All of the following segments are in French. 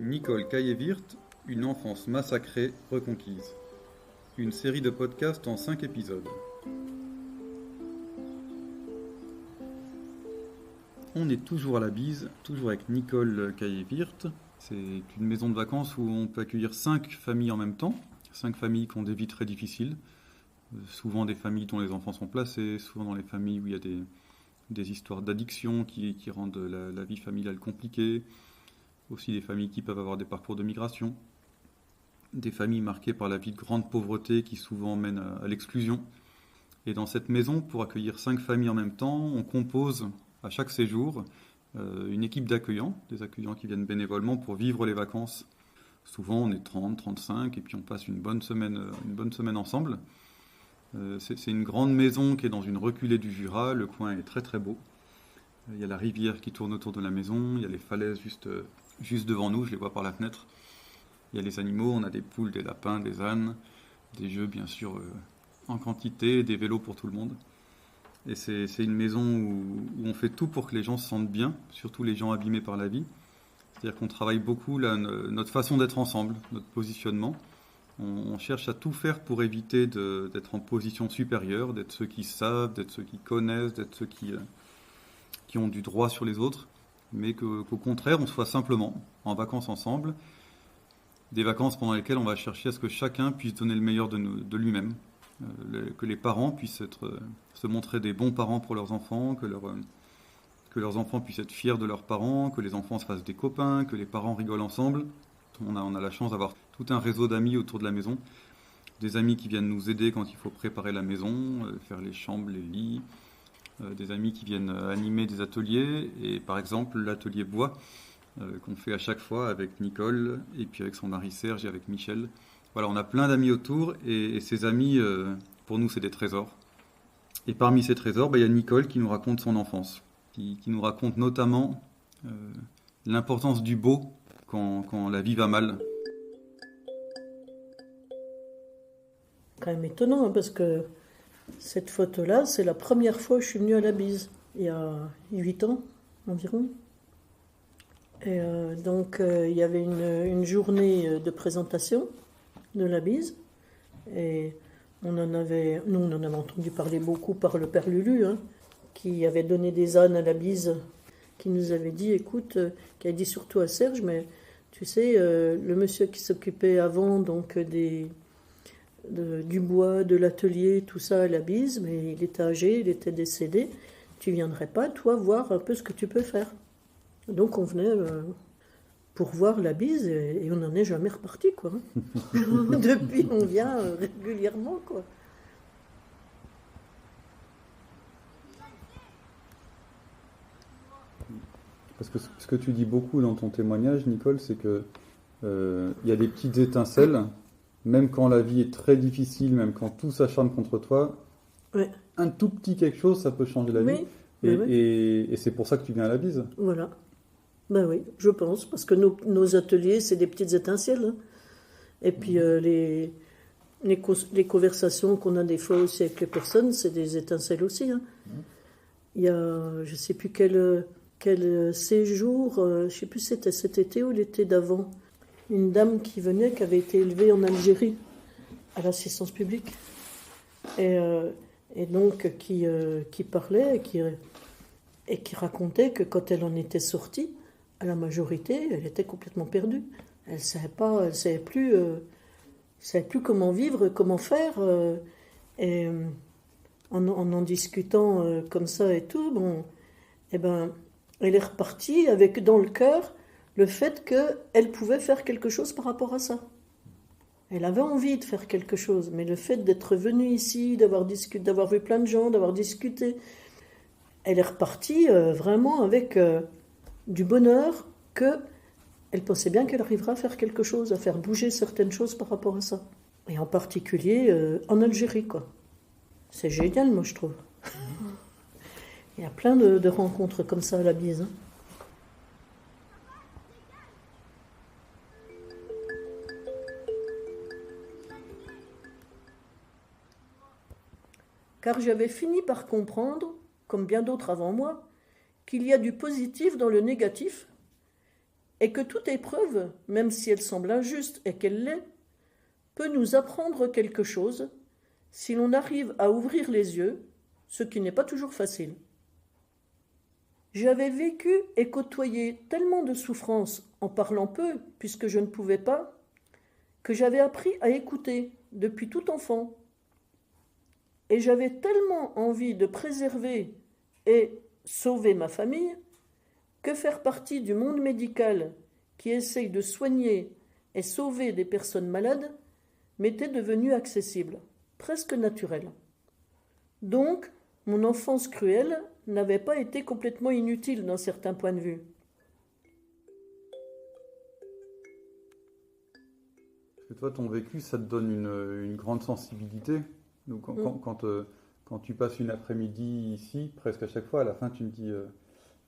Nicole Caillé-Virt, une enfance massacrée, reconquise. Une série de podcasts en 5 épisodes. On est toujours à la bise, toujours avec Nicole Caillé-Virt. C'est une maison de vacances où on peut accueillir 5 familles en même temps. 5 familles qui ont des vies très difficiles. Souvent des familles dont les enfants sont placés, souvent dans les familles où il y a des histoires d'addiction qui rendent la vie familiale compliquée. Aussi des familles qui peuvent avoir des parcours de migration, des familles marquées par la vie de grande pauvreté qui souvent mènent à l'exclusion. Et dans cette maison, pour accueillir 5 familles en même temps, on compose à chaque séjour une équipe d'accueillants, des accueillants qui viennent bénévolement pour vivre les vacances. Souvent on est 30, 35 et puis on passe une bonne semaine ensemble. C'est une grande maison qui est dans une reculée du Jura, le coin est très très beau. Il y a la rivière qui tourne autour de la maison, il y a les falaises juste devant nous, je les vois par la fenêtre. Il y a les animaux, on a des poules, des lapins, des ânes, des jeux bien sûr en quantité, des vélos pour tout le monde. Et c'est une maison où on fait tout pour que les gens se sentent bien, surtout les gens abîmés par la vie. C'est-à-dire qu'on travaille beaucoup notre façon d'être ensemble, notre positionnement. On cherche à tout faire pour éviter d'être en position supérieure, d'être ceux qui savent, d'être ceux qui connaissent, d'être ceux qui ont du droit sur les autres, mais qu'au contraire, on soit simplement en vacances ensemble, des vacances pendant lesquelles on va chercher à ce que chacun puisse donner le meilleur de lui-même, que les parents puissent se montrer des bons parents pour leurs enfants, que leurs enfants puissent être fiers de leurs parents, que les enfants se fassent des copains, que les parents rigolent ensemble. On a la chance d'avoir tout un réseau d'amis autour de la maison, des amis qui viennent nous aider quand il faut préparer la maison, faire les chambres, les lits, des amis qui viennent animer des ateliers, et par exemple l'atelier bois qu'on fait à chaque fois avec Nicole, et puis avec son mari Serge et avec Michel. Voilà, on a plein d'amis autour, et ces amis, pour nous, c'est des trésors. Et parmi ces trésors, il y a Nicole qui nous raconte son enfance, qui nous raconte notamment l'importance du beau quand la vie va mal. Quand même étonnant, parce que cette photo-là, c'est la première fois que je suis venue à la bise, il y a 8 ans environ. Et donc, il y avait une journée de présentation de la bise, et nous, on en avait entendu parler beaucoup par le père Lulu, qui avait donné des ânes à la bise, qui nous avait dit, écoute, qui a dit surtout à Serge, mais tu sais, le monsieur qui s'occupait avant donc du bois, de l'atelier, tout ça à la bise, mais il était âgé, il était décédé. Tu viendrais pas, toi, voir un peu ce que tu peux faire? Donc on venait pour voir la bise et on n'en est jamais reparti, quoi. Depuis, on vient régulièrement, quoi. Parce que ce que tu dis beaucoup dans ton témoignage, Nicole, c'est que y a des petites étincelles, même quand la vie est très difficile, même quand tout s'acharne contre toi, Ouais. un tout petit quelque chose, ça peut changer la vie. Et c'est pour ça que tu viens à la bise. Voilà. Ben oui, je pense, parce que nos ateliers, c'est des petites étincelles. Et puis les conversations qu'on a des fois aussi avec les personnes, c'est des étincelles aussi. Il y a, je ne sais plus quel séjour, je ne sais plus si c'était cet été ou l'été d'avant, une dame qui venait, qui avait été élevée en Algérie à l'assistance publique. Et donc qui parlait et qui racontait que quand elle en était sortie, à la majorité, elle était complètement perdue. Elle savait plus comment vivre, comment faire. Et en discutant comme ça et tout, bon, eh ben, elle est repartie avec dans le cœur le fait qu'elle pouvait faire quelque chose par rapport à ça. Elle avait envie de faire quelque chose, mais le fait d'être venue ici, d'avoir vu plein de gens, d'avoir discuté, elle est repartie vraiment avec du bonheur, qu'elle pensait bien qu'elle arrivera à faire quelque chose, à faire bouger certaines choses par rapport à ça. Et en particulier en Algérie, quoi. C'est génial, moi, je trouve. Il y a plein de rencontres comme ça à la bise. Car j'avais fini par comprendre, comme bien d'autres avant moi, qu'il y a du positif dans le négatif Et que toute épreuve, même si elle semble injuste et qu'elle l'est, peut nous apprendre quelque chose si l'on arrive à ouvrir les yeux, ce qui n'est pas toujours facile. J'avais vécu et côtoyé tellement de souffrances en parlant peu, puisque je ne pouvais pas, que j'avais appris à écouter depuis tout enfant. Et j'avais tellement envie de préserver et sauver ma famille que faire partie du monde médical qui essaye de soigner et sauver des personnes malades m'était devenu accessible, presque naturel. Donc, mon enfance cruelle n'avait pas été complètement inutile d'un certain point de vue. Parce que toi, ton vécu, ça te donne une grande sensibilité. Donc, quand tu passes une après-midi ici, presque à chaque fois, à la fin, tu me dis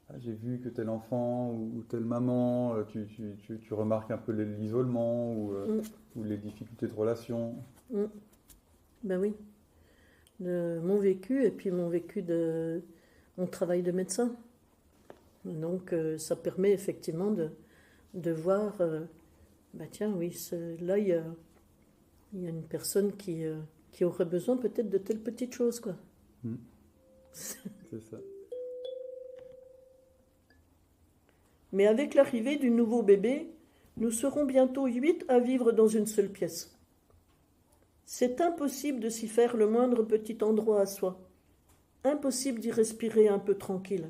ah, j'ai vu que tel enfant ou telle maman, tu remarques un peu l'isolement ou les difficultés de relation. Ben oui, mon vécu et puis mon vécu de mon travail de médecin. Donc ça permet effectivement de voir, bah tiens oui, là il y a une personne qui aurait besoin peut-être de telle petite chose, quoi. C'est ça. Mais avec l'arrivée du nouveau bébé, nous serons bientôt 8 à vivre dans une seule pièce. C'est impossible de s'y faire le moindre petit endroit à soi. Impossible d'y respirer un peu tranquille.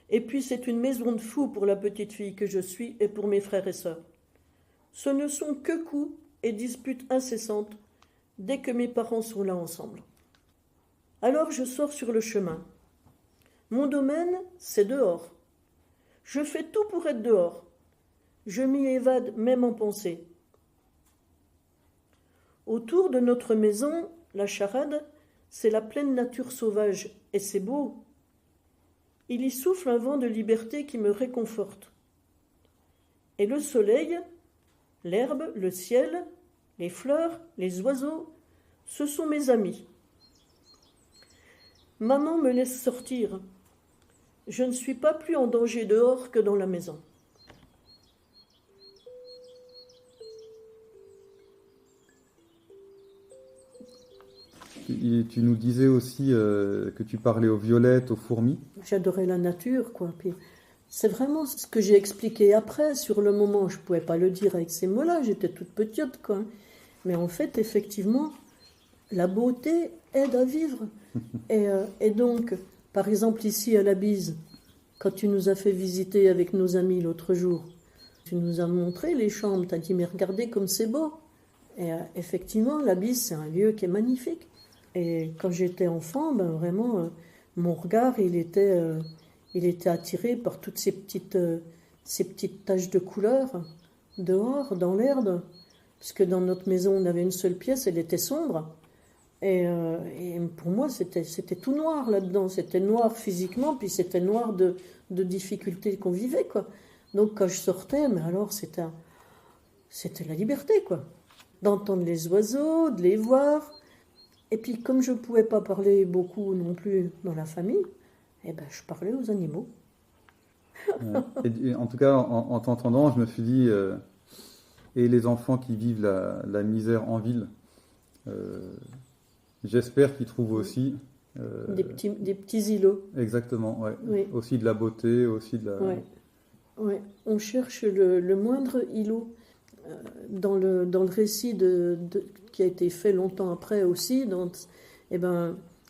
Et puis c'est une maison de fou pour la petite fille que je suis et pour mes frères et sœurs. Ce ne sont que coups et disputes incessantes dès que mes parents sont là ensemble. Alors je sors sur le chemin. Mon domaine, c'est dehors. Je fais tout pour être dehors. Je m'y évade même en pensée. Autour de notre maison, la charade, c'est la pleine nature sauvage, et c'est beau. Il y souffle un vent de liberté qui me réconforte. Et le soleil, l'herbe, le ciel, les fleurs, les oiseaux, ce sont mes amis. Maman me laisse sortir. Je ne suis pas plus en danger dehors que dans la maison. Tu nous disais aussi que tu parlais aux violettes, aux fourmis. J'adorais la nature, quoi. Puis c'est vraiment ce que j'ai expliqué après. Sur le moment, je ne pouvais pas le dire avec ces mots-là, j'étais toute petite, quoi. Mais en fait, effectivement, la beauté aide à vivre. Et donc, par exemple, ici à la Bise, quand tu nous as fait visiter avec nos amis l'autre jour, tu nous as montré les chambres, tu as dit, mais regardez comme c'est beau. Et effectivement, la Bise, c'est un lieu qui est magnifique. Et quand j'étais enfant, ben vraiment, mon regard, il était attiré par toutes ces petites taches de couleur dehors, dans l'herbe. Parce que dans notre maison, on avait une seule pièce, elle était sombre. Et pour moi, c'était tout noir là-dedans. C'était noir physiquement, puis c'était noir de difficultés qu'on vivait, quoi. Donc quand je sortais, mais alors c'était la liberté, quoi. D'entendre les oiseaux, de les voir. Et puis comme je ne pouvais pas parler beaucoup non plus dans la famille, eh ben, je parlais aux animaux. Et en tout cas, en t'entendant, je me suis dit, et les enfants qui vivent la misère en ville, j'espère qu'ils trouvent aussi... des petits îlots. Exactement, ouais. Oui. Aussi de la beauté, aussi de la... Ouais. Ouais. On cherche le moindre îlot. Dans le récit qui a été fait longtemps après aussi,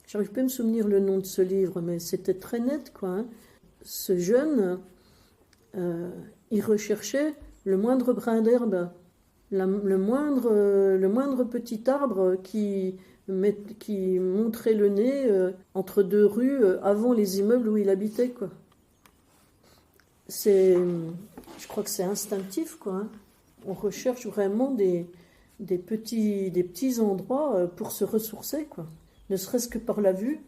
j'arrive pas à me souvenir le nom de ce livre, mais c'était très net, quoi. Hein. Ce jeune, il recherchait le moindre brin d'herbe, le moindre petit arbre qui montrait le nez entre deux rues avant les immeubles où il habitait, quoi. Je crois que c'est instinctif, quoi. Hein. On recherche vraiment des petits endroits pour se ressourcer, quoi. Ne serait-ce que par la vue,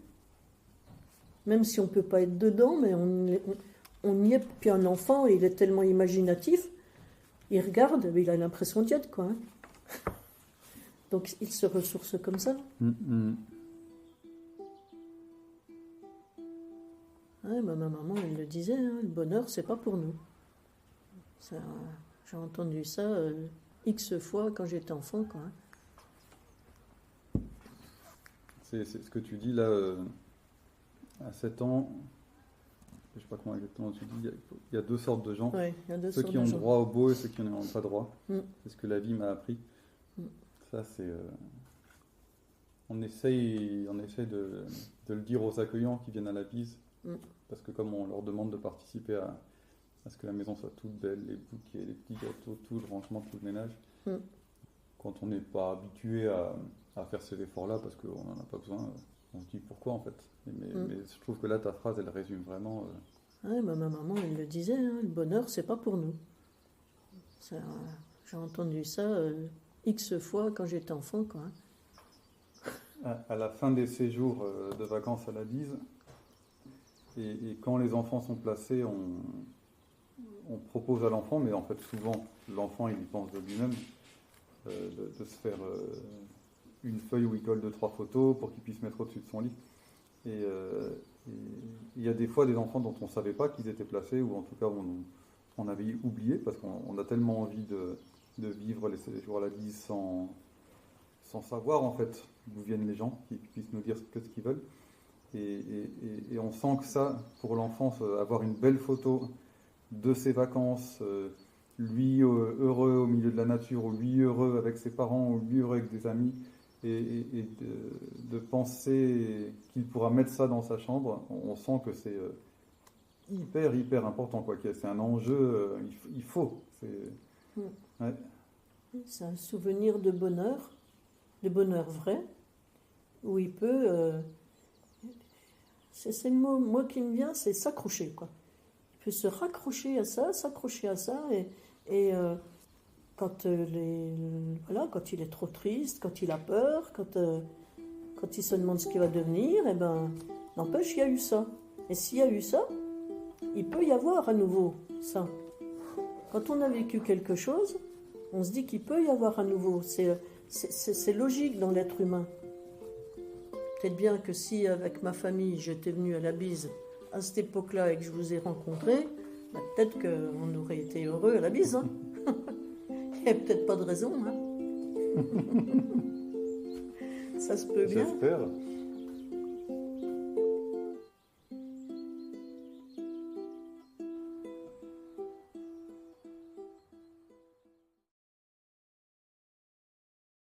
même si on ne peut pas être dedans, mais on y est. Puis un enfant, il est tellement imaginatif, il regarde, mais il a l'impression d'y être, quoi. Hein. Donc il se ressource comme ça. Ouais, ma maman, elle le disait, hein, le bonheur, c'est pas pour nous. Ça, j'ai entendu ça X fois quand j'étais enfant, quoi. C'est ce que tu dis là, à 7 ans, je sais pas comment exactement tu dis, il y a deux sortes de gens. Ouais, il y a deux Ceux sortes qui de ont gens. droit au beau et ceux qui n'en ont pas droit. Mm. C'est ce que la vie m'a appris. Mm. Ça, c'est. On essaye de le dire aux accueillants qui viennent à la bise, Mm. parce que comme on leur demande de participer à ce que la maison soit toute belle, les bouquets, les petits gâteaux, tout le rangement, tout le ménage, Mm. quand on n'est pas habitué à faire ces efforts-là, parce qu'on n'en a pas besoin, on se dit pourquoi en fait. Mais je trouve que là, ta phrase, elle résume vraiment. Ouais, ma maman, elle le disait, hein, le bonheur, c'est pas pour nous. Ça, j'ai entendu ça X fois quand j'étais enfant, quoi. À la fin des séjours de vacances à la bise, et quand les enfants sont placés, on propose à l'enfant, mais en fait souvent l'enfant il y pense de lui-même, de se faire une feuille où il colle 2-3 photos pour qu'il puisse mettre au-dessus de son lit. Et il y a des fois des enfants dont on ne savait pas qu'ils étaient placés, ou en tout cas on avait oublié, parce qu'on a tellement envie de vivre les séjours à la bise sans savoir en fait d'où viennent les gens, qui puissent nous dire ce qu'ils veulent. Et on sent que ça, pour l'enfant, avoir une belle photo de ses vacances, lui heureux au milieu de la nature, ou lui heureux avec ses parents, ou lui heureux avec des amis, et de penser qu'il pourra mettre ça dans sa chambre, on sent que c'est hyper important, quoi. C'est un enjeu, il faut. Ouais. C'est un souvenir de bonheur vrai, où il peut... c'est le mot qui me vient, c'est s'accrocher, quoi. Il peut se raccrocher à ça, et quand quand il est trop triste, quand il a peur, quand il se demande ce qu'il va devenir, et ben, n'empêche, il y a eu ça. Et s'il y a eu ça, il peut y avoir à nouveau ça. Quand on a vécu quelque chose, on se dit qu'il peut y avoir à nouveau. C'est logique dans l'être humain. Peut-être bien que si, avec ma famille, j'étais venue à la bise à cette époque-là et que je vous ai rencontré, bah, peut-être qu'on aurait été heureux à la bise. Hein. Il n'y a peut-être pas de raison. Hein. Ça se peut bien. J'espère.